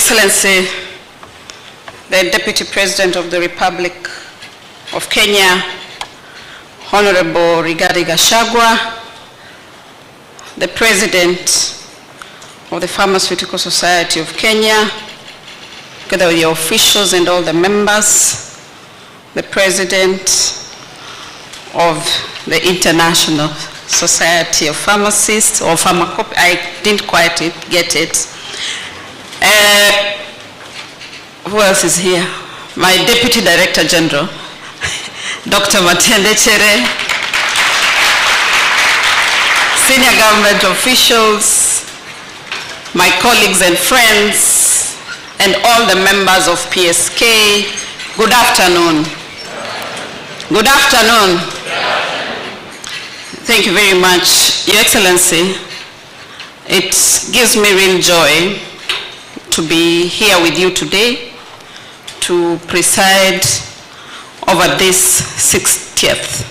Excellency, the Deputy President of the Republic of Kenya, Honorable Rigathi Gachagua, the President of the Pharmaceutical Society of Kenya, together with your officials and all the members, the President of the International Society of Pharmacists, or I didn't quite get it. Who else is here? My Deputy Director General, Dr. Matende Chere, senior government officials, my colleagues and friends, and all the members of PSK, good afternoon. Good afternoon. Thank you very much, Your Excellency. It gives me real joy to be here with you today to preside over this 60th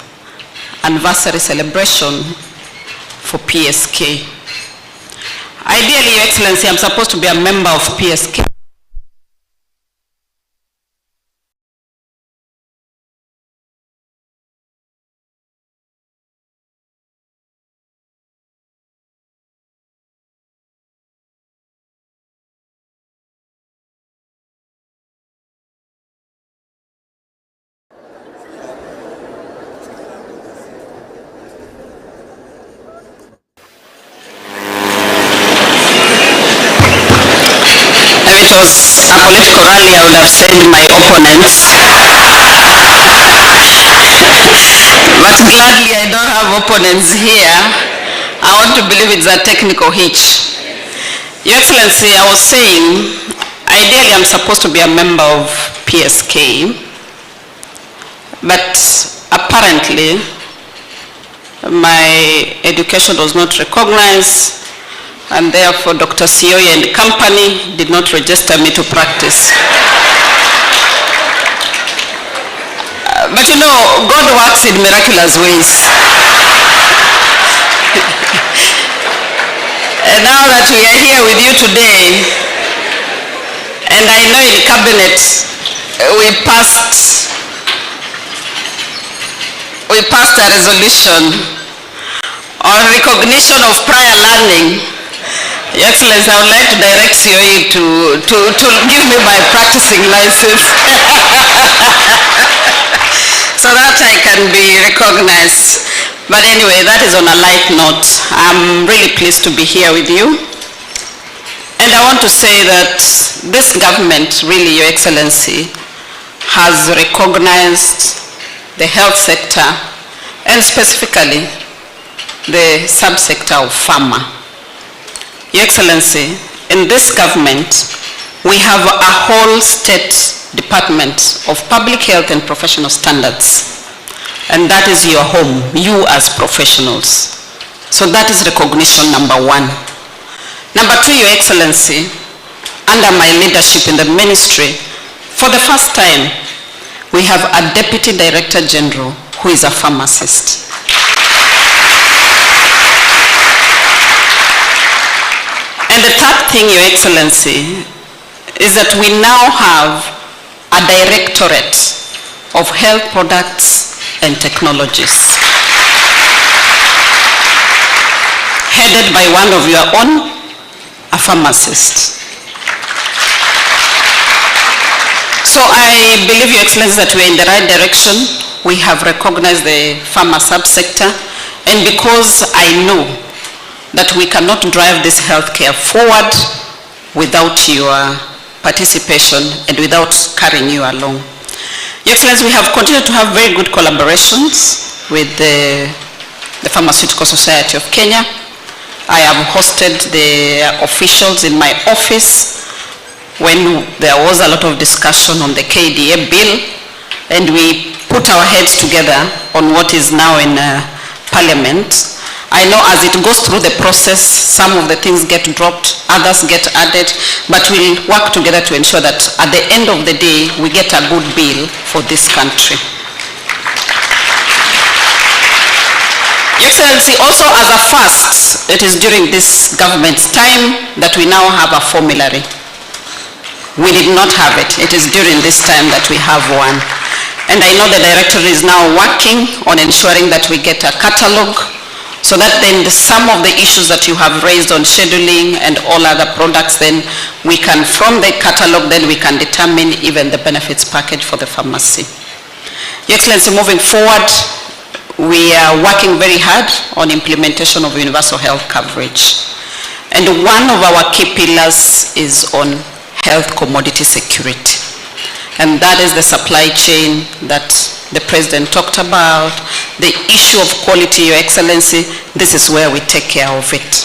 anniversary celebration for PSK. Ideally, Your Excellency, I'm supposed to be a member of PSK. If it was a political rally, I would have said my opponents. But gladly, I don't have opponents here. I want to believe it's a technical hitch. Your Excellency, I was saying, ideally I'm supposed to be a member of PSK, but apparently my education was not recognized, and therefore Dr. Sioye and company did not register me to practice. But you know, God works in miraculous ways. And now that we are here with you today, and I know in cabinet we passed a resolution on recognition of prior learning. Your Excellency, I would like to direct COE to give me my practicing license so that I can be recognized. But anyway, that is on a light note. I'm really pleased to be here with you. And I want to say that this government, really, Your Excellency, has recognized the health sector and specifically the subsector of pharma. Your Excellency, in this government, we have a whole state department of public health and professional standards. And that is your home, you as professionals. So that is recognition number one. Number two, Your Excellency, under my leadership in the ministry, for the first time, we have a Deputy Director General who is a pharmacist. And the third thing, Your Excellency, is that we now have a Directorate of Health Products and Technologies, headed by one of your own, a pharmacist. So I believe, Your Excellency, that we're in the right direction. We have recognized the pharma subsector, and because I know that we cannot drive this healthcare forward without your participation and without carrying you along. Your Excellency, we have continued to have very good collaborations with the Pharmaceutical Society of Kenya. I have hosted the officials in my office when there was a lot of discussion on the KDA bill, and we put our heads together on what is now in Parliament. I know as it goes through the process, some of the things get dropped, others get added, but we'll work together to ensure that at the end of the day, we get a good bill for this country. Your Excellency, also as a first, it is during this government's time that we now have a formulary. We did not have it. It is during this time that we have one. And I know the director is now working on ensuring that we get a catalogue so that then some of the issues that you have raised on scheduling and all other products, then we can, from the catalogue, then we can determine even the benefits package for the pharmacy. Your Excellency, moving forward, we are working very hard on implementation of universal health coverage. And one of our key pillars is on health commodity security. And that is the supply chain that the President talked about, the issue of quality, Your Excellency. This is where we take care of it.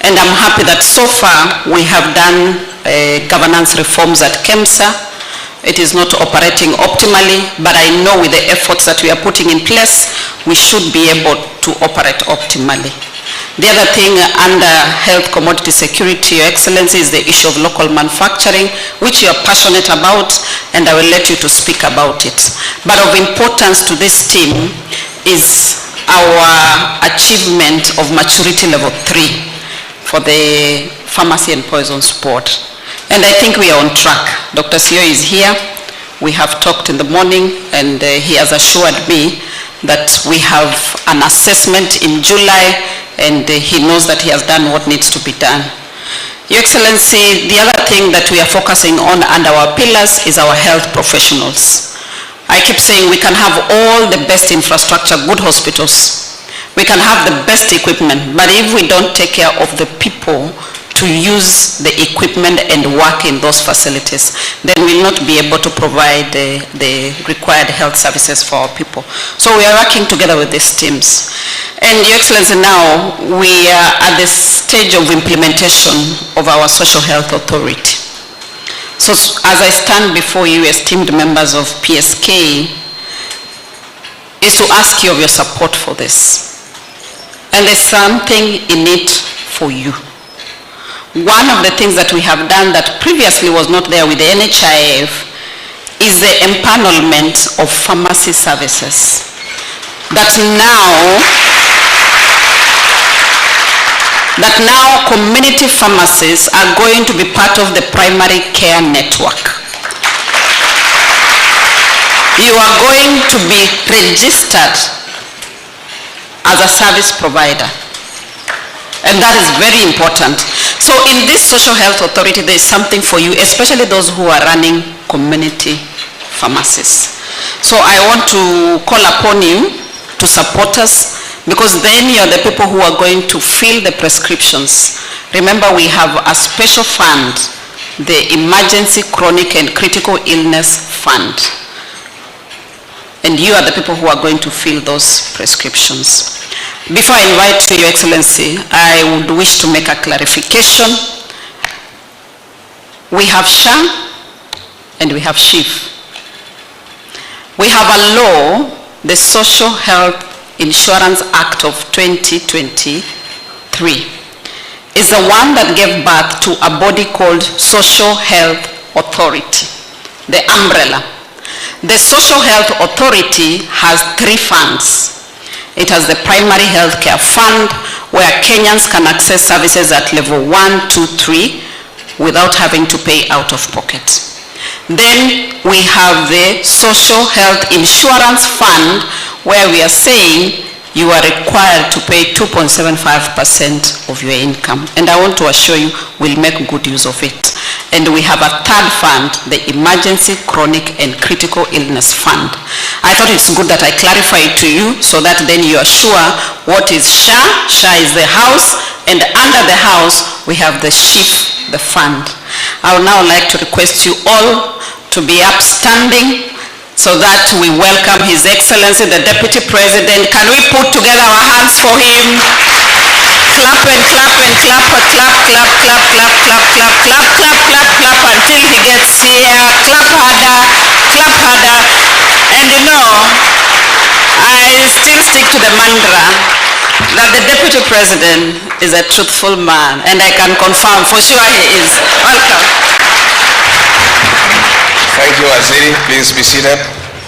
And I'm happy that so far we have done governance reforms at KEMSA. It is not operating optimally, but I know with the efforts that we are putting in place, we should be able to operate optimally. The other thing under health commodity security, Your Excellency, is the issue of local manufacturing, which you are passionate about, and I will let you to speak about it. But of importance to this team is our achievement of maturity level 3 for the Pharmacy and Poisons Board. And I think we are on track. Dr. Sio is here. We have talked in the morning, and he has assured me that we have an assessment in July, and he knows that he has done what needs to be done. Your Excellency, the other thing that we are focusing on under our pillars is our health professionals. I keep saying we can have all the best infrastructure, good hospitals. We can have the best equipment, but if we don't take care of the people to use the equipment and work in those facilities, then we will not be able to provide the required health services for our people. So we are working together with these teams. And Your Excellency, now we are at the stage of implementation of our social health authority. So as I stand before you, esteemed members of PSK, is to ask you of your support for this. And there's something in it for you. One of the things that we have done that previously was not there with the NHIF is the empanelment of pharmacy services. That now community pharmacies are going to be part of the primary care network. You are going to be registered as a service provider. And that is very important. So in this social health authority, there is something for you, especially those who are running community pharmacies. So I want to call upon you to support us, because then you're the people who are going to fill the prescriptions. Remember, we have a special fund, the Emergency, Chronic and Critical Illness Fund. And you are the people who are going to fill those prescriptions. Before I invite you, Your Excellency, I would wish to make a clarification. We have SHA and we have SHIF. We have a law, the Social Health Insurance Act of 2023. Is the one that gave birth to a body called Social Health Authority, the umbrella. The Social Health Authority has 3 funds. It has the Primary Health Care Fund, where Kenyans can access services at level 1, 2, 3 without having to pay out of pocket. Then we have the Social Health Insurance Fund, where we are saying you are required to pay 2.75% of your income. And I want to assure you, we'll make good use of it. And we have a third fund, the Emergency, Chronic and Critical Illness Fund. I thought it's good that I clarify it to you so that then you are sure what is SHA. SHA is the house, and under the house we have the SHIF, the fund. I would now like to request you all to be upstanding so that we welcome His Excellency, the Deputy President. Can we put together our hands for him? Clap and clap and clap, clap, clap, clap, clap, clap, clap, clap, clap, clap, clap until he gets here. Clap harder, clap harder. And you know, I still stick to the mantra that the Deputy President is a truthful man, and I can confirm for sure he is. Welcome. Thank you, Waziri. Please be seated.